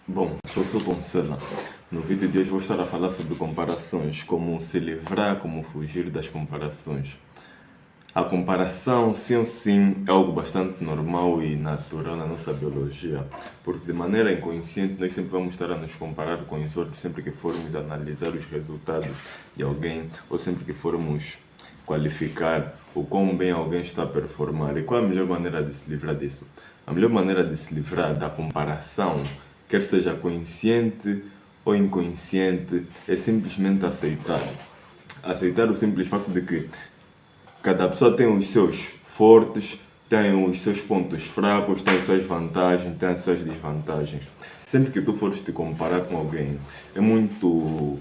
Bom, sou Sultan Sela. No vídeo de hoje vou estar a falar sobre comparações, como se livrar, como fugir das comparações. A comparação, sim ou sim, é algo bastante normal e natural na nossa biologia, porque de maneira inconsciente nós sempre vamos estar a nos comparar com os outros sempre que formos analisar os resultados de alguém ou sempre que formos qualificar o quão bem alguém está a performar. E qual é a melhor maneira de se livrar disso? A melhor maneira de se livrar da comparação, quer seja consciente ou inconsciente, é simplesmente aceitar. Aceitar o simples facto de que cada pessoa tem os seus fortes, tem os seus pontos fracos, tem as suas vantagens, tem as suas desvantagens. Sempre que tu fores te comparar com alguém, é muito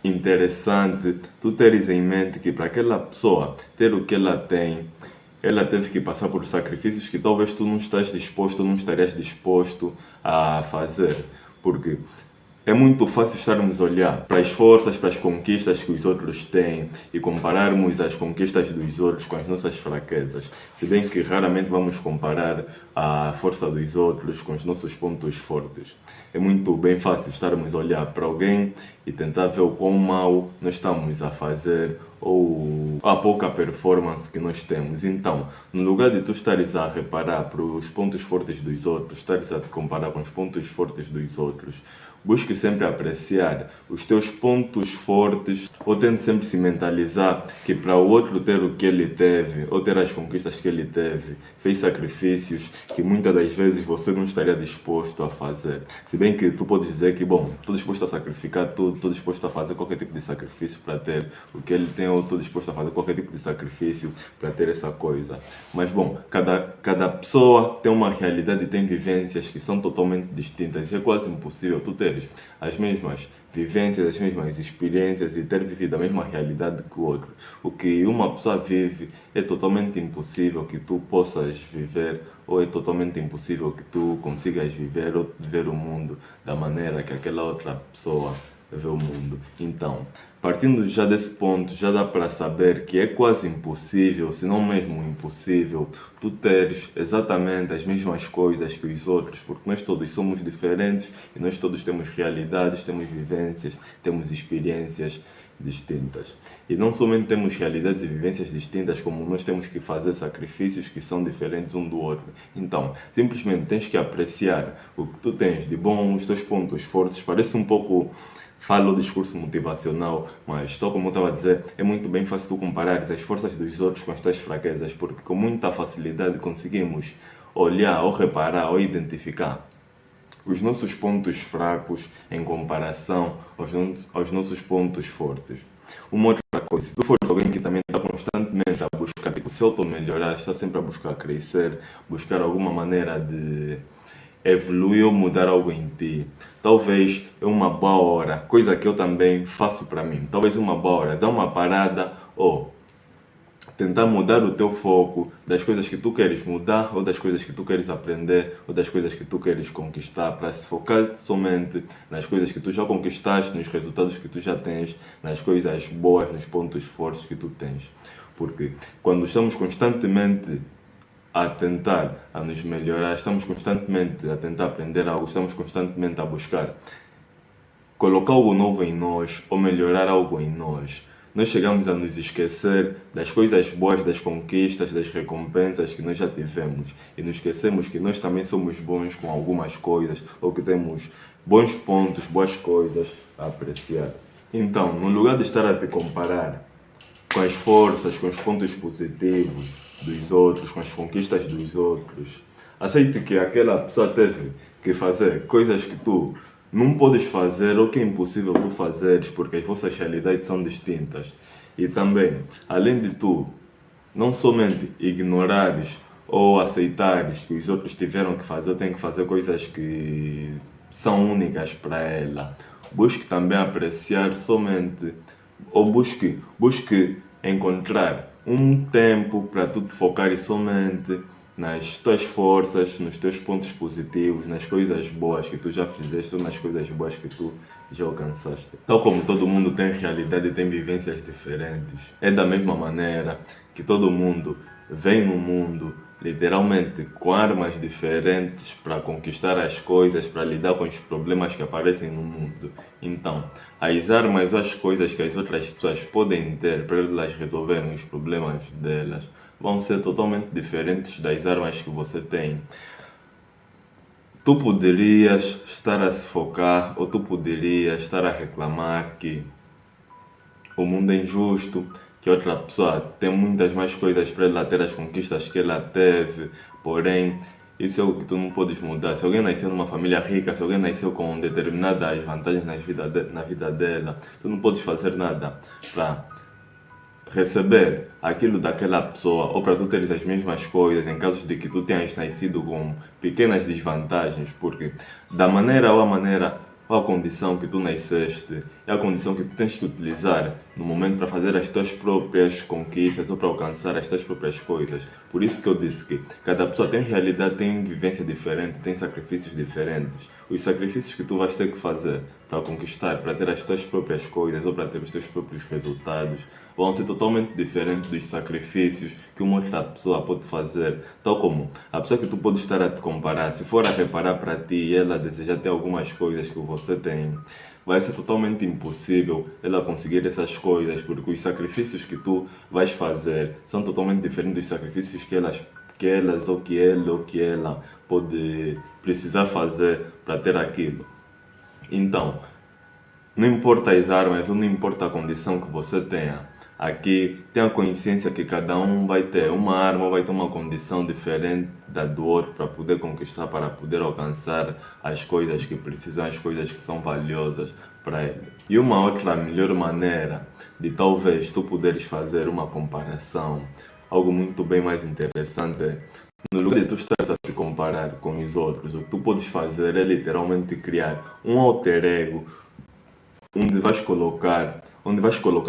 interessante tu teres em mente que para aquela pessoa ter o que ela tem, ela teve que passar por sacrifícios que talvez tu não estás disposto, não estarias disposto a fazer. Porque é muito fácil estarmos a olhar para as forças, para as conquistas que os outros têm e compararmos as conquistas dos outros com as nossas fraquezas. Se bem que raramente vamos comparar a força dos outros com os nossos pontos fortes. É muito bem fácil estarmos a olhar para alguém e tentar ver o quão mal nós estamos a fazer ou a pouca performance que nós temos. Então, no lugar de tu estares a reparar para os pontos fortes dos outros, estares a te comparar com os pontos fortes dos outros, busque sempre apreciar os teus pontos fortes ou tente sempre se mentalizar que para o outro ter o que ele teve ou ter as conquistas que ele teve, fez sacrifícios que muitas das vezes você não estaria disposto a fazer. Se bem que tu podes dizer que, bom, estou disposto a sacrificar tudo, estou disposto a fazer qualquer tipo de sacrifício para ter o que ele tem ou estou disposto a fazer qualquer tipo de sacrifício para ter essa coisa. Mas, bom, cada pessoa tem uma realidade e tem vivências que são totalmente distintas e é quase impossível tu teres as mesmas vivências, as mesmas experiências e ter vivido a mesma realidade que o outro. O que uma pessoa vive é totalmente impossível que tu possas viver ou é totalmente impossível que tu consigas viver ou ver o mundo da maneira que aquela outra pessoa vê o mundo. Então, partindo já desse ponto, já dá para saber que é quase impossível, se não mesmo impossível, tu teres exatamente as mesmas coisas que os outros, porque nós todos somos diferentes e nós todos temos realidades, temos vivências, temos experiências distintas. E não somente temos realidades e vivências distintas, como nós temos que fazer sacrifícios que são diferentes um do outro. Então, simplesmente tens que apreciar o que tu tens de bom, os teus pontos fortes. Parece um pouco falo o discurso motivacional, mas tal como eu estava a dizer, é muito bem fácil tu comparares as forças dos outros com as tuas fraquezas, porque com muita facilidade conseguimos olhar ou reparar ou identificar os nossos pontos fracos em comparação aos nossos pontos fortes. Uma outra coisa, se tu fores alguém que também está constantemente a buscar, tipo, se auto-melhorar, está sempre a buscar crescer, buscar alguma maneira de evoluir ou mudar algo em ti, talvez é uma boa hora, coisa que eu também faço para mim, talvez uma boa hora, dar uma parada ou tentar mudar o teu foco das coisas que tu queres mudar ou das coisas que tu queres aprender ou das coisas que tu queres conquistar para se focar somente nas coisas que tu já conquistaste, nos resultados que tu já tens, nas coisas boas, nos pontos fortes que tu tens. Porque quando estamos constantemente a tentar a nos melhorar, estamos constantemente a tentar aprender algo, estamos constantemente a buscar colocar algo novo em nós ou melhorar algo em nós, nós chegamos a nos esquecer das coisas boas, das conquistas, das recompensas que nós já tivemos e nos esquecemos que nós também somos bons com algumas coisas ou que temos bons pontos, boas coisas a apreciar. Então, no lugar de estar a te comparar com as forças, com os pontos positivos dos outros, com as conquistas dos outros, aceite que aquela pessoa teve que fazer coisas que tu não podes fazer ou que é impossível tu fazeres porque as vossas realidades são distintas. E também, além de tu não somente ignorares ou aceitares que os outros tiveram que fazer, têm que fazer coisas que são únicas para ela, busque também apreciar somente ou busque encontrar um tempo para tu te focares somente nas tuas forças, nos teus pontos positivos, nas coisas boas que tu já fizeste ou nas coisas boas que tu já alcançaste. Tal como todo mundo tem realidade e tem vivências diferentes, é da mesma maneira que todo mundo vem no mundo literalmente com armas diferentes para conquistar as coisas, para lidar com os problemas que aparecem no mundo. Então, as armas ou as coisas que as outras pessoas podem ter para elas resolverem os problemas delas vão ser totalmente diferentes das armas que você tem. Tu poderias estar a se focar ou tu poderias estar a reclamar que o mundo é injusto, que outra pessoa tem muitas mais coisas para ela ter as conquistas que ela teve, porém, isso é o que tu não podes mudar. Se alguém nasceu numa família rica, se alguém nasceu com determinadas vantagens na vida dela, tu não podes fazer nada para receber aquilo daquela pessoa ou para tu teres as mesmas coisas em caso de que tu tenhas nascido com pequenas desvantagens, porque da maneira ou a maneira ou a condição que tu nasceste é a condição que tu tens que utilizar no momento para fazer as tuas próprias conquistas ou para alcançar as tuas próprias coisas. Por isso que eu disse que cada pessoa tem realidade, tem vivência diferente, tem sacrifícios diferentes. Os sacrifícios que tu vais ter que fazer para conquistar, para ter as tuas próprias coisas ou para ter os teus próprios resultados vão ser totalmente diferentes dos sacrifícios que uma outra pessoa pode fazer. Tal como a pessoa que tu podes estar a te comparar, se for a reparar para ti e ela desejar ter algumas coisas que você tem, vai ser totalmente impossível ela conseguir essas coisas, porque os sacrifícios que tu vais fazer são totalmente diferentes dos sacrifícios que elas ou que ele ou que ela pode precisar fazer para ter aquilo. Então, não importa as armas ou não importa a condição que você tenha, aqui tenha a consciência que cada um vai ter uma arma ou vai ter uma condição diferente da do outro para poder conquistar, para poder alcançar as coisas que precisam, as coisas que são valiosas para ele. E uma outra melhor maneira de talvez tu poderes fazer uma comparação, algo muito bem mais interessante é, no lugar de tu estares a se comparar com os outros, o que tu podes fazer é literalmente criar um alter ego onde vais colocar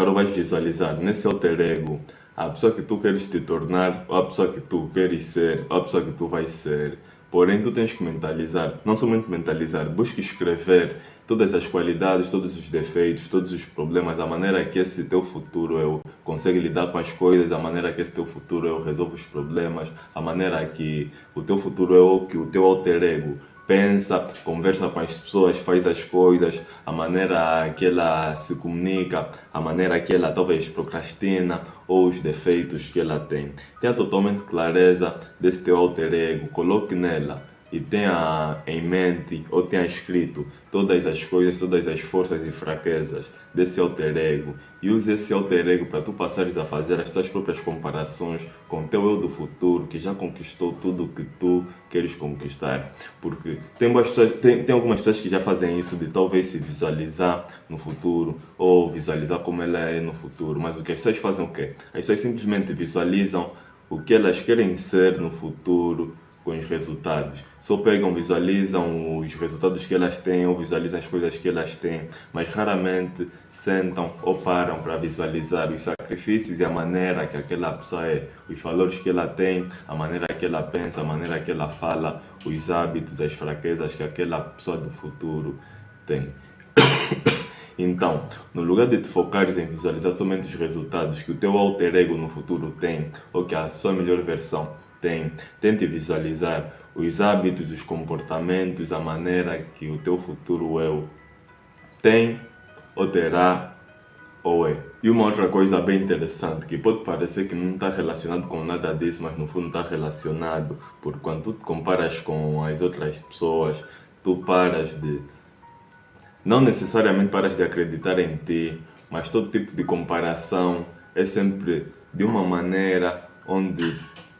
ou vais visualizar nesse alter ego a pessoa que tu queres te tornar, ou a pessoa que tu queres ser, ou a pessoa que tu vais ser. Porém, tu tens que mentalizar, não somente mentalizar, busque escrever todas as qualidades, todos os defeitos, todos os problemas, a maneira que esse teu futuro eu consegue lidar com as coisas, a maneira que esse teu futuro eu resolvo os problemas, a maneira que o teu futuro eu, que o teu alter ego pensa, conversa com as pessoas, faz as coisas, a maneira que ela se comunica, a maneira que ela talvez procrastina ou os defeitos que ela tem. Tenha totalmente clareza desse teu alter ego, coloque nela e tenha em mente ou tenha escrito todas as coisas, todas as forças e fraquezas desse alter ego e use esse alter ego para tu passares a fazer as tuas próprias comparações com o teu eu do futuro que já conquistou tudo o que tu queres conquistar. Porque tem algumas pessoas que já fazem isso de talvez se visualizar no futuro ou visualizar como ela é no futuro, mas o que as pessoas fazem o quê? As pessoas simplesmente visualizam o que elas querem ser no futuro com os resultados. Só pegam, visualizam os resultados que elas têm ou visualizam as coisas que elas têm, mas raramente sentam ou param para visualizar os sacrifícios e a maneira que aquela pessoa é, os valores que ela tem, a maneira que ela pensa, a maneira que ela fala, os hábitos, as fraquezas que aquela pessoa do futuro tem. Então, no lugar de te focares em visualizar somente os resultados que o teu alter ego no futuro tem, ou que a sua melhor versão tem, tente visualizar os hábitos, os comportamentos, a maneira que o teu futuro eu tem, ou terá, ou é. E uma outra coisa bem interessante, que pode parecer que não está relacionado com nada disso, mas no fundo está relacionado, porque quando tu te comparas com as outras pessoas, tu paras de não necessariamente paras de acreditar em ti, mas todo tipo de comparação é sempre de uma maneira onde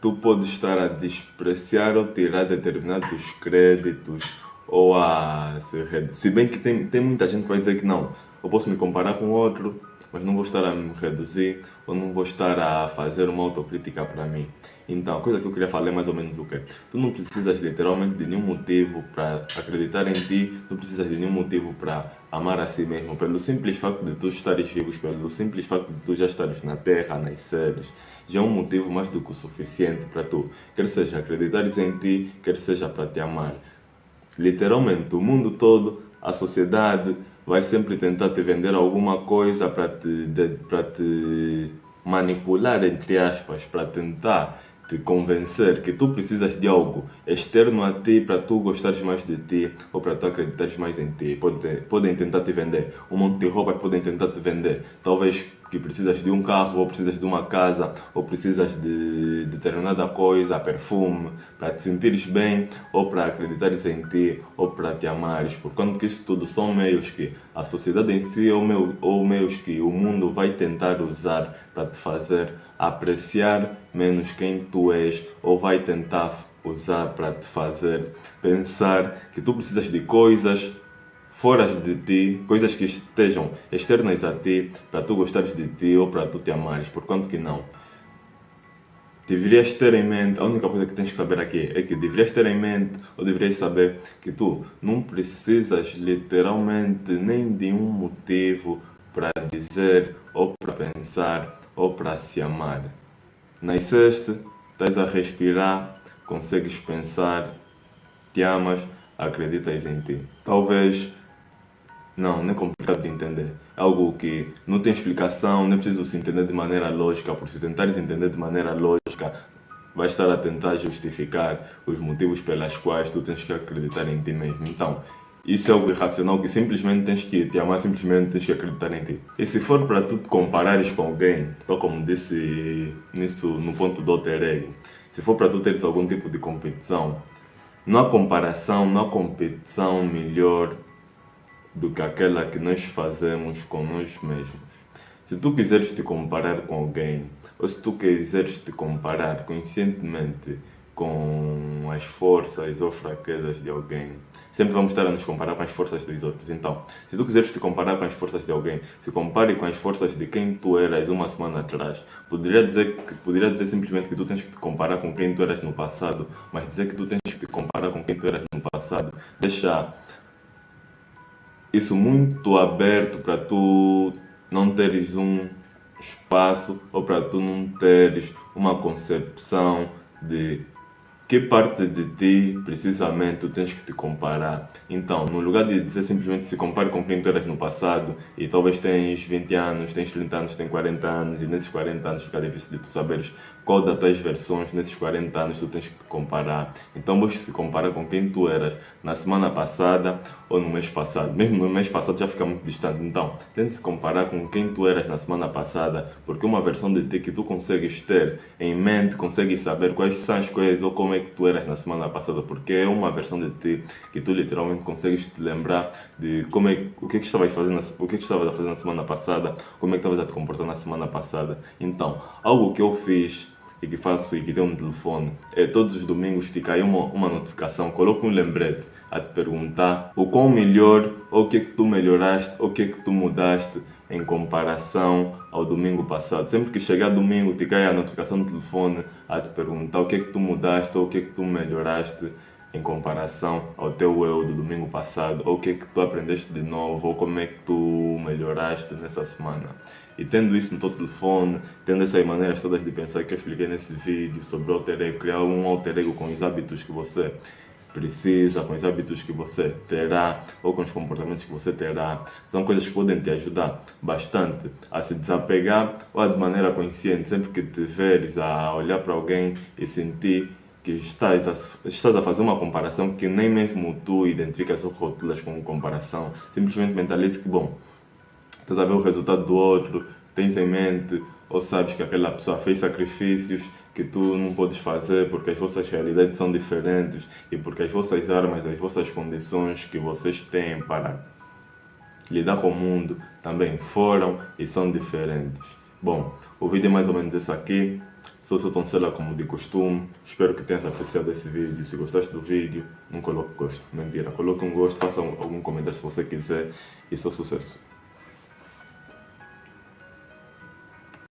tu podes estar a despreciar ou tirar determinados créditos ou a se reduzir. Se bem que tem muita gente que vai dizer que não, eu posso me comparar com outro, mas não vou estar a me reduzir ou não vou estar a fazer uma autocrítica para mim. Então, a coisa que eu queria falar é mais ou menos o quê? Tu não precisas literalmente de nenhum motivo para acreditar em ti, não precisas de nenhum motivo para amar a si mesmo, pelo simples facto de tu estares vivos, pelo simples facto de tu já estares na terra, nasceres, já é um motivo mais do que o suficiente para tu, quer seja acreditares em ti, quer seja para te amar. Literalmente, o mundo todo, a sociedade, vai sempre tentar te vender alguma coisa para te manipular, entre aspas, para tentar te convencer que tu precisas de algo externo a ti para tu gostares mais de ti ou para tu acreditares mais em ti. Podem tentar te vender um monte de roupas, podem tentar te vender talvez que precisas de um carro, ou precisas de uma casa, ou precisas de determinada coisa, perfume, para te sentires bem, ou para acreditares em ti, ou para te amares. Porquanto que isso tudo são meios que a sociedade em si, ou meios que o mundo vai tentar usar para te fazer apreciar menos quem tu és, ou vai tentar usar para te fazer pensar que tu precisas de coisas fora de ti, coisas que estejam externas a ti, para tu gostares de ti ou para tu te amares, porquanto que não. Deverias ter em mente, a única coisa que tens que saber aqui é que deverias ter em mente, ou deverias saber que tu não precisas literalmente nem de um motivo para dizer, ou para pensar, ou para se amar. Nasceste, estás a respirar, consegues pensar, te amas, acreditas em ti. Talvez não é complicado de entender. É algo que não tem explicação, nem preciso se entender de maneira lógica, por se tentares entender de maneira lógica, vais estar a tentar justificar os motivos pelas quais tu tens que acreditar em ti mesmo. Então, isso é algo irracional que simplesmente tens que te amar, simplesmente tens que acreditar em ti. E se for para tu te comparares com alguém, tal como disse nisso no ponto do alter ego, se for para tu teres algum tipo de competição, não há comparação, não há competição melhor do que aquela que nós fazemos com nós mesmos. Se tu quiseres te comparar com alguém, ou se tu quiseres te comparar conscientemente com as forças ou fraquezas de alguém, sempre vamos estar a nos comparar com as forças dos outros. Então, se tu quiseres te comparar com as forças de alguém, se compare com as forças de quem tu eras uma semana atrás. Poderia dizer simplesmente que tu tens que te comparar com quem tu eras no passado, mas dizer que tu tens que te comparar com quem tu eras no passado deixa isso muito aberto para tu não teres um espaço ou para tu não teres uma concepção de que parte de ti precisamente tu tens que te comparar. Então, no lugar de dizer simplesmente se compare com quem tu eras no passado e talvez tens 20 anos, tens 30 anos, tens 40 anos e nesses 40 anos fica difícil de tu saberes qual das tuas versões nesses 40 anos tu tens que te comparar. Então, busque se comparar com quem tu eras na semana passada ou no mês passado. Mesmo no mês passado já fica muito distante. Então, tente se comparar com quem tu eras na semana passada, porque uma versão de ti que tu consegues ter em mente, consegues saber quais são as coisas ou como é que tu eras na semana passada, porque é uma versão de ti que tu literalmente consegues te lembrar de o que é que estavas fazendo, o que é que estavas a fazer na semana passada, como é que estavas a te comportar na semana passada. Então, algo que eu fiz e que faço e que tenho no telefone é todos os domingos te cai uma notificação, coloco um lembrete a te perguntar o quão melhor, ou o que é que tu melhoraste, ou o que é que tu mudaste em comparação ao domingo passado. Sempre que chegar domingo te cai a notificação no telefone a te perguntar o que é que tu mudaste, ou o que é que tu melhoraste em comparação ao teu eu do domingo passado, ou o que é que tu aprendeste de novo, ou como é que tu melhoraste nessa semana. E tendo isso no teu telefone, tendo essas maneiras todas de pensar que eu expliquei nesse vídeo sobre o alter ego, criar um alter ego com os hábitos que você precisa, com os hábitos que você terá ou com os comportamentos que você terá, são coisas que podem te ajudar bastante a se desapegar ou a de maneira consciente, sempre que te veres a olhar para alguém e sentir que estás a fazer uma comparação que nem mesmo tu identificas ou rotulas como comparação, simplesmente mentalize que, bom, estás a ver o resultado do outro, tens em mente ou sabes que aquela pessoa fez sacrifícios que tu não podes fazer porque as vossas realidades são diferentes e porque as vossas armas, as vossas condições que vocês têm para lidar com o mundo também foram e são diferentes. Bom, o vídeo é mais ou menos esse aqui. Sou o seu Tonsela como de costume. Espero que tenhas apreciado esse vídeo. Se gostaste do vídeo, não coloque gosto. Mentira, coloque um gosto, faça algum comentário se você quiser e só sucesso.